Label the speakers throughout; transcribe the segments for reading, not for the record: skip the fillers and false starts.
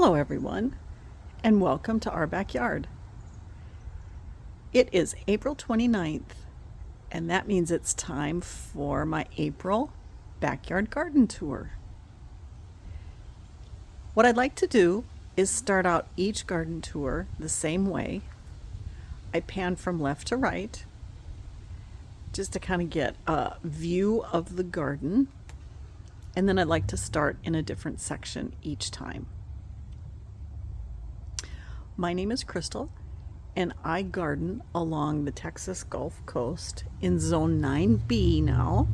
Speaker 1: Hello everyone, and welcome to our backyard. It is April 29th, and that means it's time for my April backyard garden tour. What I'd like to do is start out each garden tour the same way. I pan from left to right just to kind of get a view of the garden, and then I'd like to start in a different section each time. My name is Crystal, and I garden along the Texas Gulf Coast in Zone 9B now.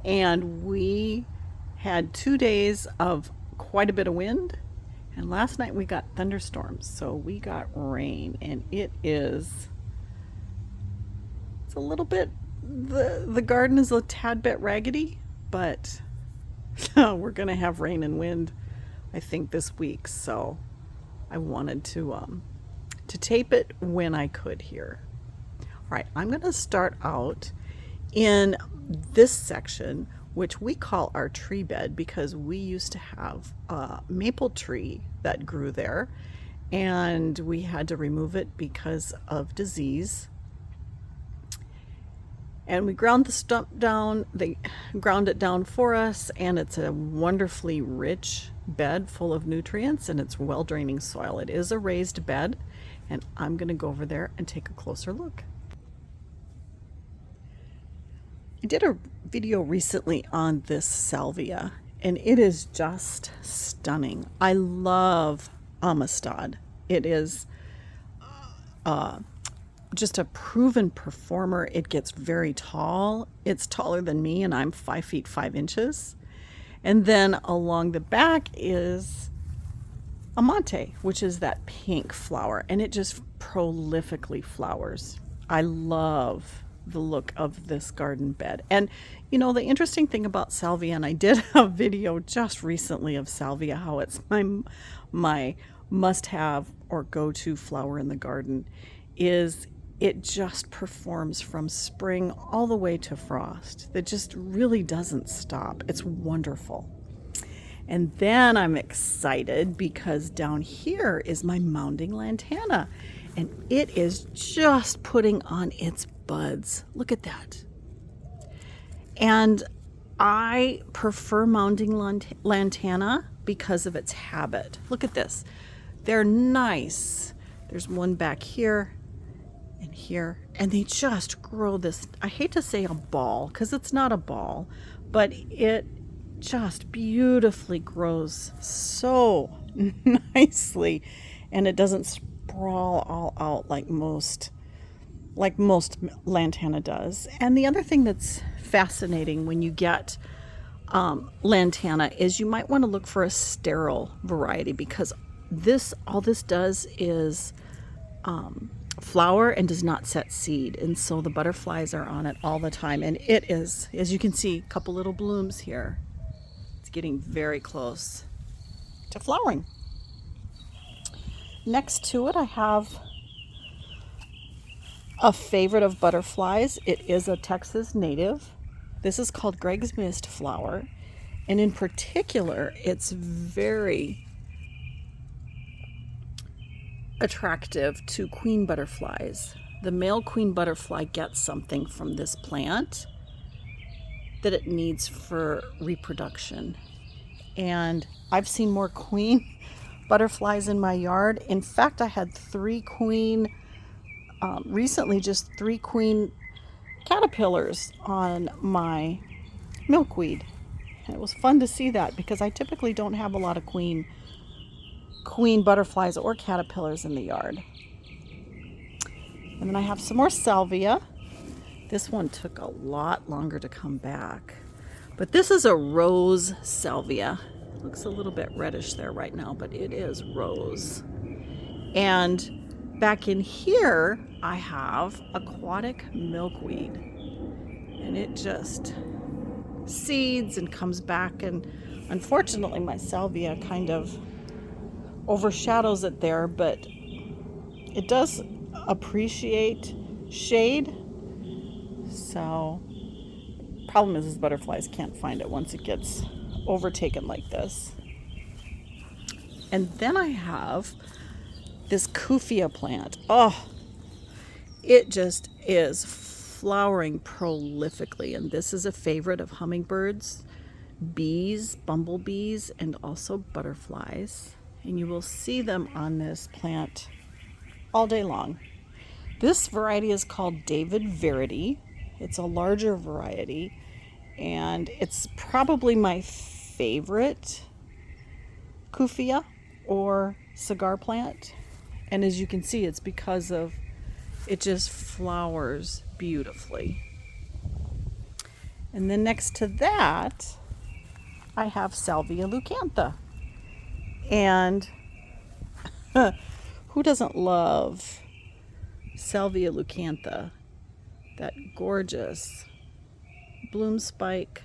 Speaker 1: And we had 2 days of quite a bit of wind, and last night we got thunderstorms, so we got rain, and it's a little bit, the garden is a tad bit raggedy, but we're gonna have rain and wind, I think, this week, so I wanted to tape it when I could here. All right, I'm gonna start out in this section, which we call our tree bed, because we used to have a maple tree that grew there, and we had to remove it because of disease. And we ground the stump down, they ground it down for us, and it's a wonderfully rich bed full of nutrients, and it's well draining soil. It is a raised bed, and I'm going to go over there and take a closer look. I did a video recently on this salvia, and it is just stunning. I love Amistad. It is just a proven performer. It gets very tall. It's taller than me, and I'm 5 feet 5 inches. And then along the back is Amante, which is that pink flower, and it just prolifically flowers. I love the look of this garden bed. And you know, the interesting thing about salvia, and I did a video just recently of salvia, how it's my must-have or go-to flower in the garden, is it just performs from spring all the way to frost. It just really doesn't stop. It's wonderful. And then I'm excited because down here is my mounding lantana, and it is just putting on its buds. Look at that. And I prefer mounding lantana because of its habit. Look at this. They're nice. There's one back here and here, and they just grow this, I hate to say a ball because it's not a ball, but it just beautifully grows so nicely, and it doesn't sprawl all out like most lantana does. And the other thing that's fascinating when you get lantana is you might want to look for a sterile variety, because all this does is flower and does not set seed, and so the butterflies are on it all the time, and it is, as you can see, a couple little blooms here. It's getting very close to flowering. Next to it I have a favorite of butterflies. It is a Texas native. This is called Greg's Mist flower, and in particular it's very attractive to queen butterflies. The male queen butterfly gets something from this plant that it needs for reproduction, and I've seen more queen butterflies in my yard. In fact, I had recently just three queen caterpillars on my milkweed, and it was fun to see that because I typically don't have a lot of queen butterflies or caterpillars in the yard. And then I have some more salvia. This one took a lot longer to come back, but this is a rose salvia. It looks a little bit reddish there right now, but it is rose. And back in here I have aquatic milkweed, and it just seeds and comes back, and unfortunately my salvia kind of overshadows it there, but it does appreciate shade, so Problem is butterflies can't find it once it gets overtaken like this. And then I have this Kufia plant. Oh, it just is flowering prolifically, and this is a favorite of hummingbirds, bees, bumblebees, and also butterflies. And you will see them on this plant all day long. This variety is called David Verity. It's a larger variety, and it's probably my favorite Kufia or cigar plant. And as you can see, it's because of it just flowers beautifully. And then next to that, I have Salvia leucantha. And who doesn't love Salvia leucantha? That gorgeous bloom spike,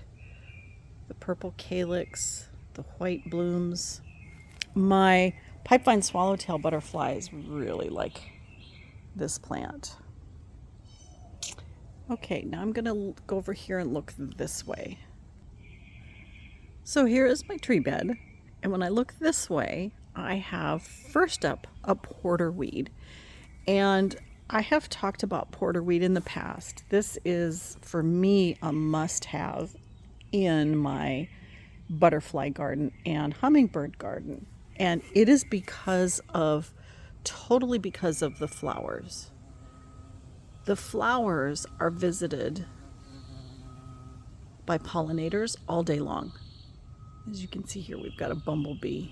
Speaker 1: the purple calyx, the white blooms. My pipevine swallowtail butterflies really like this plant. Okay, now I'm gonna go over here and look this way. So here is my tree bed, and when I look this way, I have first up a porterweed. And I have talked about porterweed in the past. This is, for me, a must-have in my butterfly garden and hummingbird garden. And it is totally because of the flowers. The flowers are visited by pollinators all day long. As you can see here, we've got a bumblebee.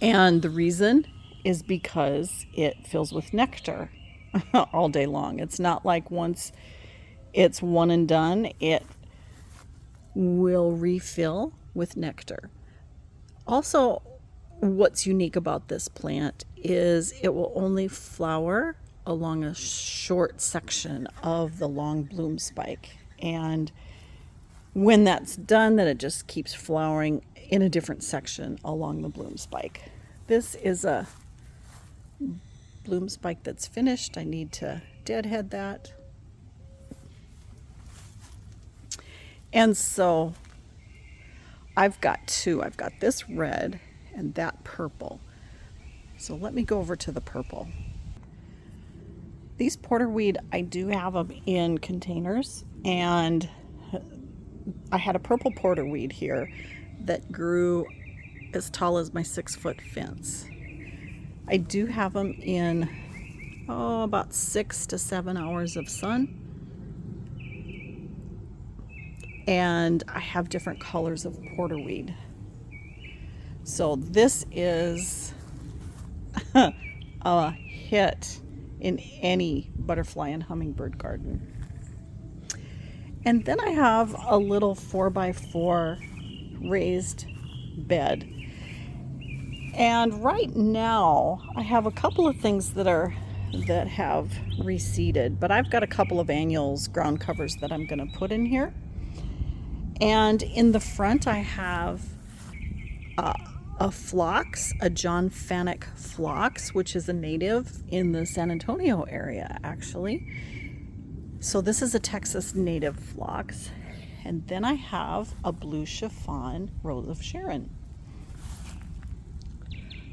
Speaker 1: And the reason is because it fills with nectar all day long. It's not like once it's one and done, it will refill with nectar. Also, what's unique about this plant is it will only flower along a short section of the long bloom spike. And when that's done, then it just keeps flowering in a different section along the bloom spike. This is a bloom spike that's finished. I need to deadhead that. And so I've got two. I've got this red and that purple. So let me go over to the purple. These porterweed, I do have them in containers, and I had a purple porterweed here that grew as tall as my 6-foot fence. I do have them in about 6 to 7 hours of sun, and I have different colors of porterweed. So this is a hit in any butterfly and hummingbird garden. And then I have a little 4x4 raised bed. And right now I have a couple of things that have reseeded, but I've got a couple of annuals, ground covers, that I'm going to put in here. And in the front I have a phlox, a John Fanick phlox, which is a native in the San Antonio area, actually. So this is a Texas native phlox. And then I have a blue chiffon Rose of Sharon.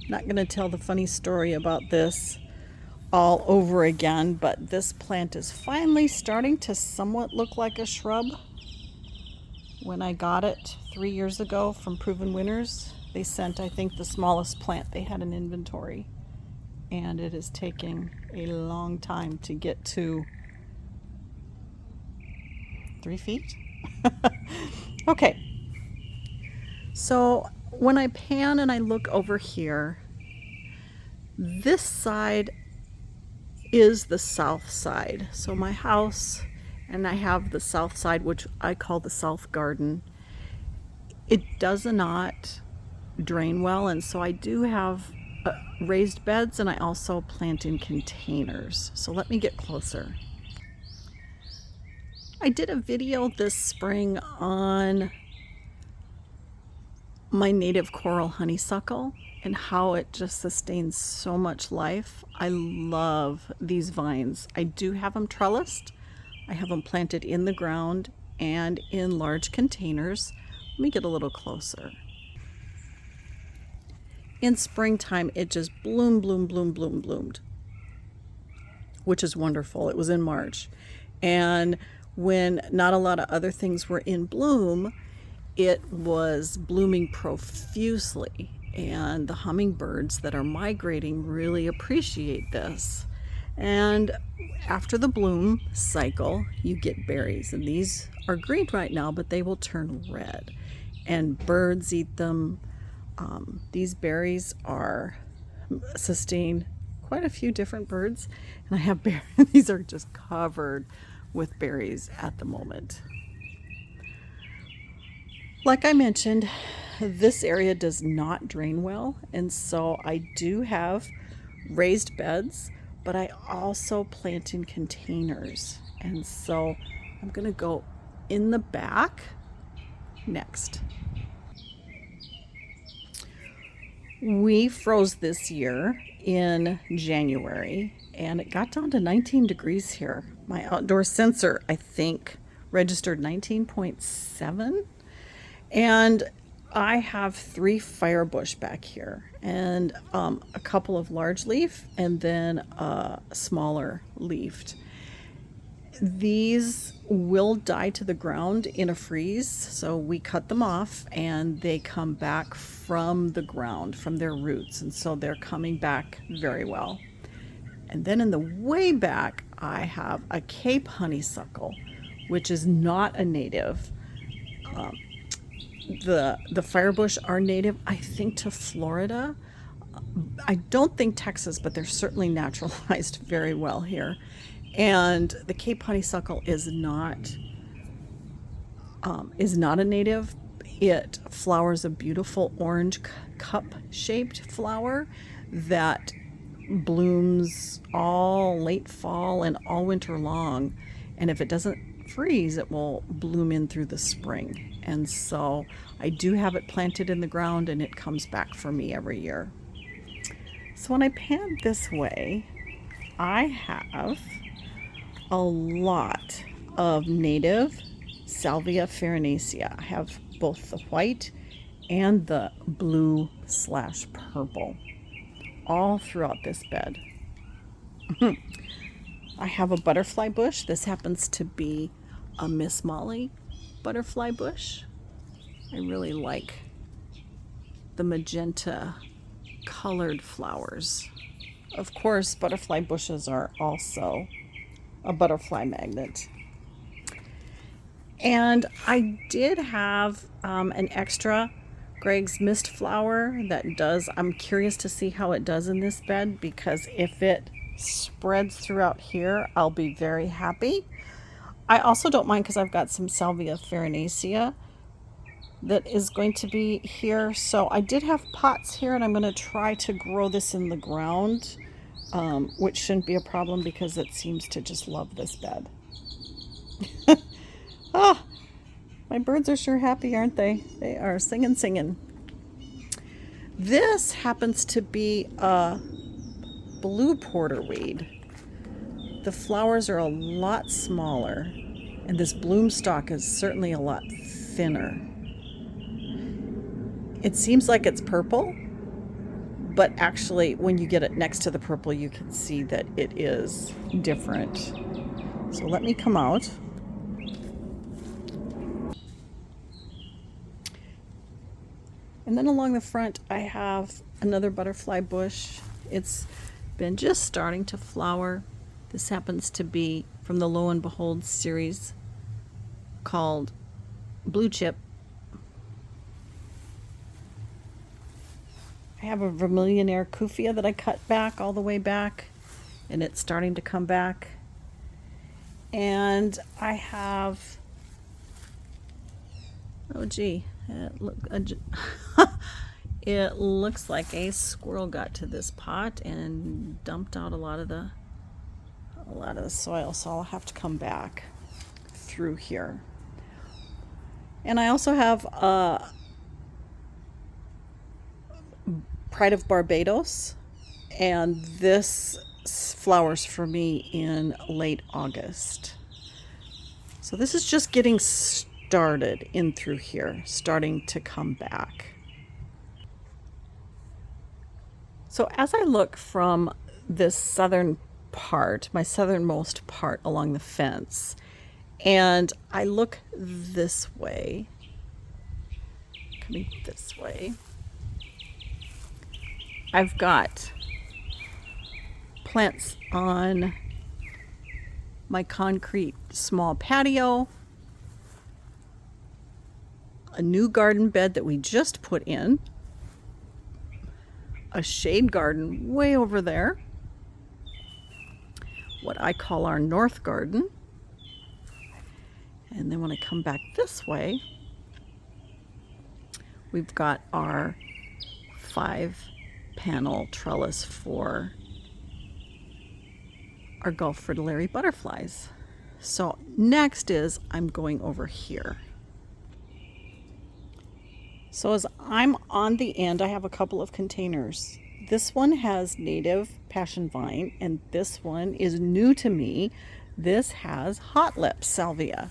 Speaker 1: Not going to tell the funny story about this all over again, but this plant is finally starting to somewhat look like a shrub. When I got it 3 years ago from Proven Winners, they sent, I think, the smallest plant they had in inventory. And it is taking a long time to get to 3 feet. Okay. So when I pan and I look over here, this side is the south side. So my house, and I have the south side, which I call the south garden. It does not drain well, and so I do have raised beds, and I also plant in containers. So let me get closer. I did a video this spring on my native coral honeysuckle and how it just sustains so much life. I love these vines. I do have them trellised, I have them planted in the ground and in large containers. Let me get a little closer. In springtime, it just bloomed, which is wonderful. It was in March. And when not a lot of other things were in bloom, it was blooming profusely. And the hummingbirds that are migrating really appreciate this. And after the bloom cycle, you get berries. And these are green right now, but they will turn red. And birds eat them. These berries sustain quite a few different birds. And I have berries. These are just covered with berries at the moment. Like I mentioned, this area does not drain well, and so I do have raised beds, but I also plant in containers. And so I'm going to go in the back next. We froze this year in January, and it got down to 19 degrees here. My outdoor sensor, I think, registered 19.7. And I have 3 firebush back here, and a couple of large leaf, and then a smaller leafed. These will die to the ground in a freeze, so we cut them off and they come back from the ground, from their roots, and so they're coming back very well. And then in the way back, I have a Cape honeysuckle, which is not a native. The firebush are native, I think, to Florida. I don't think Texas, but they're certainly naturalized very well here. And the Cape honeysuckle is not a native. It flowers a beautiful orange cup-shaped flower that blooms all late fall and all winter long. And if it doesn't freeze, it will bloom in through the spring. And so I do have it planted in the ground, and it comes back for me every year. So when I pan this way, I have a lot of native Salvia farinaceae. I have both the white and the blue/purple all throughout this bed. I have a butterfly bush. This happens to be a Miss Molly butterfly bush. I really like the magenta colored flowers. Of course, butterfly bushes are also a butterfly magnet. And I did have an extra Greg's Mist flower that I'm curious to see how it does in this bed, because if it spreads throughout here, I'll be very happy. I also don't mind because I've got some Salvia farinaceae that is going to be here. So I did have pots here, and I'm going to try to grow this in the ground, which shouldn't be a problem because it seems to just love this bed. Ah, my birds are sure happy, aren't they? They are singing. This happens to be a blue porterweed. The flowers are a lot smaller, and this bloom stalk is certainly a lot thinner. It seems like it's purple, but actually when you get it next to the purple, you can see that it is different. So let me come out. And then along the front, I have another butterfly bush. It's been just starting to flower. This happens to be from the Lo and Behold series called Blue Chip. I have a Vermillionaire Kufia that I cut back all the way back, and it's starting to come back. And I have, oh gee, it looks like a squirrel got to this pot and dumped out a lot of the soil, so I'll have to come back through here. And I also have Pride of Barbados, and this flowers for me in late August. So this is just getting started in through here, starting to come back. So as I look from this southern part, my southernmost part along the fence, and I look this way, coming this way, I've got plants on my concrete small patio, a new garden bed that we just put in, a shade garden way over there, what I call our north garden. And then when I come back this way, we've got our 5-panel trellis for our Gulf fritillary butterflies. So next is I'm going over here. So as I'm on the end, I have a couple of containers. This one has native passion vine, and this one is new to me. This has hot lips salvia.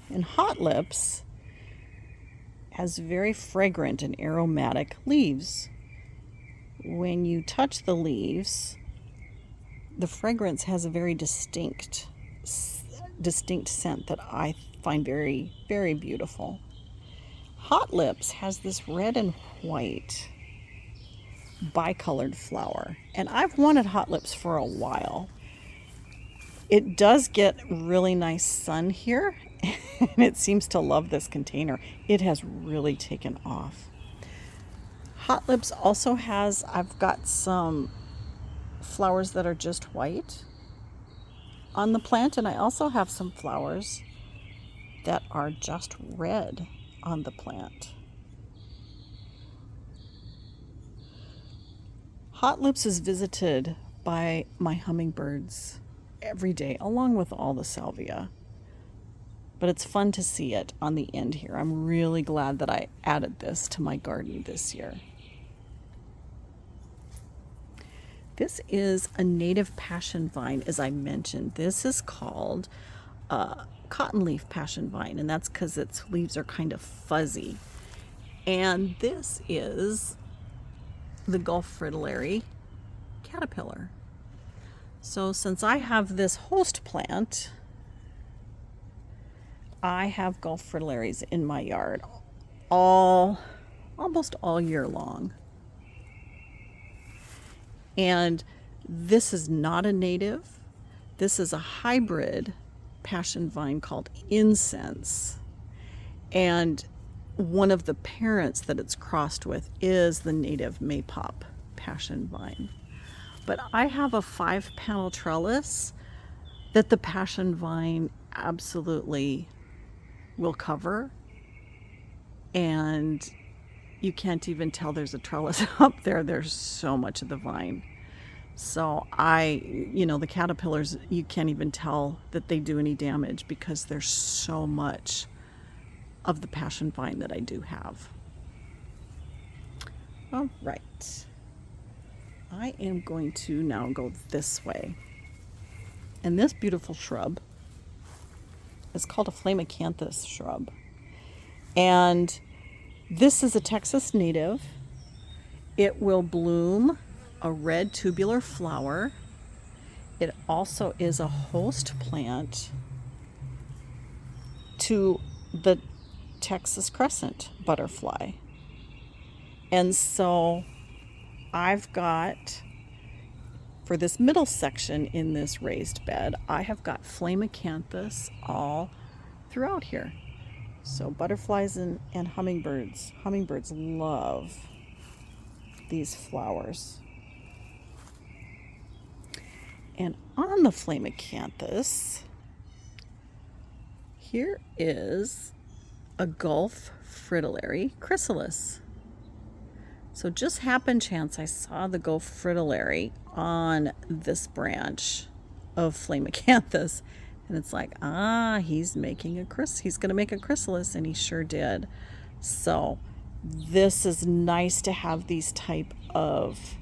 Speaker 1: And hot lips has very fragrant and aromatic leaves. When you touch the leaves, the fragrance has a very distinct scent that I find very, very beautiful. Hot lips has this red and white bicolored flower, and I've wanted hot lips for a while. It does get really nice sun here, and it seems to love this container. It has really taken off. Hot lips also has, I've got some flowers that are just white on the plant, and I also have some flowers that are just red on the plant. Hot lips is visited by my hummingbirds every day, along with all the salvia. But it's fun to see it on the end here. I'm really glad that I added this to my garden this year. This is a native passion vine, as I mentioned. This is called cottonleaf passion vine, and that's because its leaves are kind of fuzzy. And this is the Gulf fritillary caterpillar. So since I have this host plant, I have Gulf fritillaries in my yard almost all year long. And this is not a native. This is a hybrid passion vine called Incense. And one of the parents that it's crossed with is the native maypop passion vine. But I have a 5-panel trellis that the passion vine absolutely will cover, and you can't even tell there's a trellis up there. There's so much of the vine. So the caterpillars, you can't even tell that they do any damage because there's so much of the passion vine that I do have. All right. I am going to now go this way. And this beautiful shrub is called a flame Acanthus shrub. And this is a Texas native. It will bloom a red tubular flower. It also is a host plant to the Texas crescent butterfly. And so I've got, for this middle section in this raised bed, I have got flame Acanthus all throughout here. So butterflies and hummingbirds love these flowers. And on the flame Acanthus, here is a Gulf fritillary chrysalis. So just happen chance I saw the Gulf fritillary on this branch of flame Acanthus, and it's like, he's gonna make a chrysalis, and he sure did. So this is nice to have these type of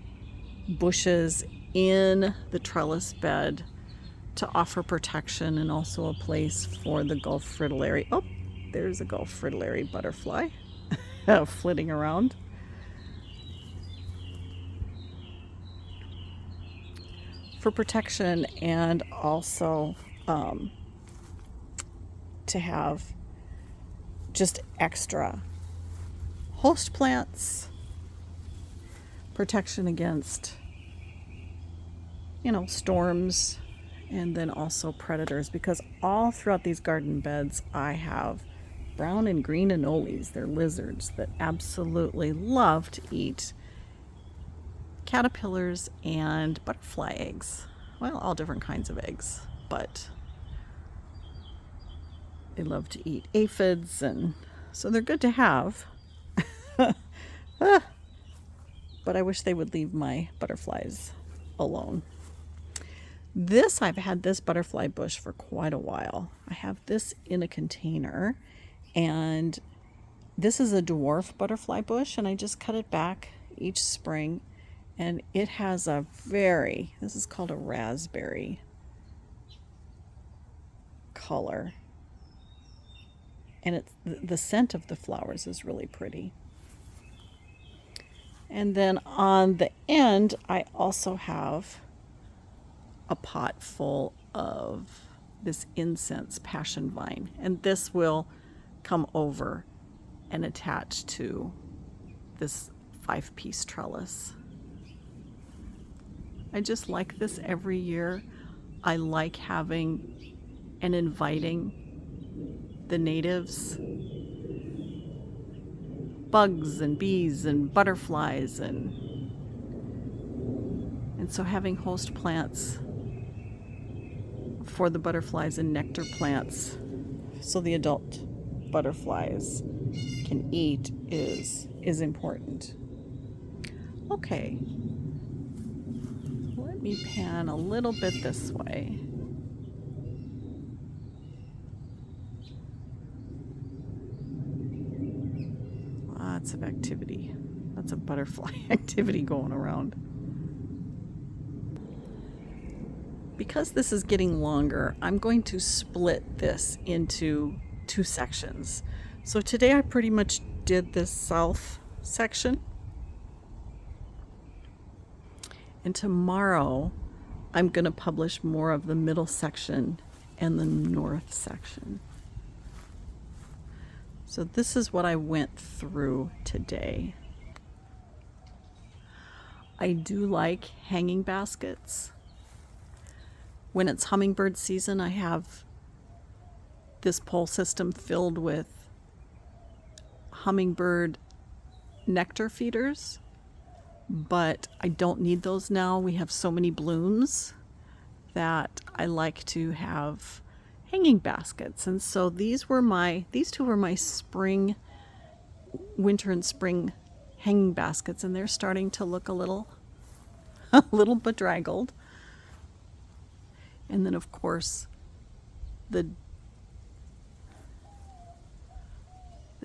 Speaker 1: bushes in the trellis bed to offer protection and also a place for the Gulf fritillary. Oh, there's a Gulf fritillary butterfly flitting around. For protection, and also to have just extra host plants, protection against, storms, and then also predators, because all throughout these garden beds I have brown and green anoles. They're lizards that absolutely love to eat caterpillars and butterfly eggs. Well, all different kinds of eggs, but they love to eat aphids, and so they're good to have. But I wish they would leave my butterflies alone. I've had this butterfly bush for quite a while. I have this in a container, and this is a dwarf butterfly bush, and I just cut it back each spring, and it has this is called a raspberry color, and the scent of the flowers is really pretty. And then on the end, I also have a pot full of this incense passion vine, and this will come over and attach to this 5-piece trellis. I just like this every year. I like having and inviting the natives, bugs and bees and butterflies, and so having host plants for the butterflies and nectar plants so the adult butterflies can eat is important. Okay, let me pan a little bit this way. Lots of activity. Lots of butterfly activity going around. Because this is getting longer, I'm going to split this into 2 sections. So today I pretty much did this south section. And tomorrow I'm going to publish more of the middle section and the north section. So this is what I went through today. I do like hanging baskets. When it's hummingbird season, I have this pole system filled with hummingbird nectar feeders, but I don't need those now. We have so many blooms that I like to have hanging baskets. And so these two were my winter and spring hanging baskets, and they're starting to look a little bedraggled. And then of course the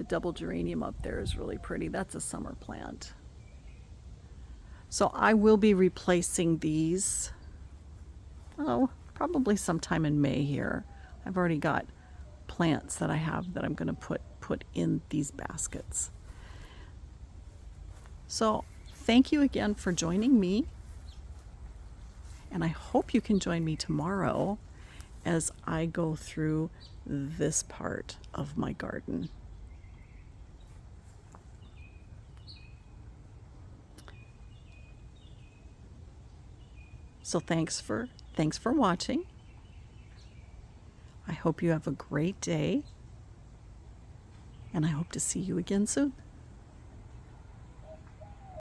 Speaker 1: double geranium up there is really pretty. That's a summer plant. So I will be replacing these, probably sometime in May here. I've already got plants that I have that I'm going to put in these baskets. So thank you again for joining me, and I hope you can join me tomorrow as I go through this part of my garden. So thanks for watching. I hope you have a great day, and I hope to see you again soon.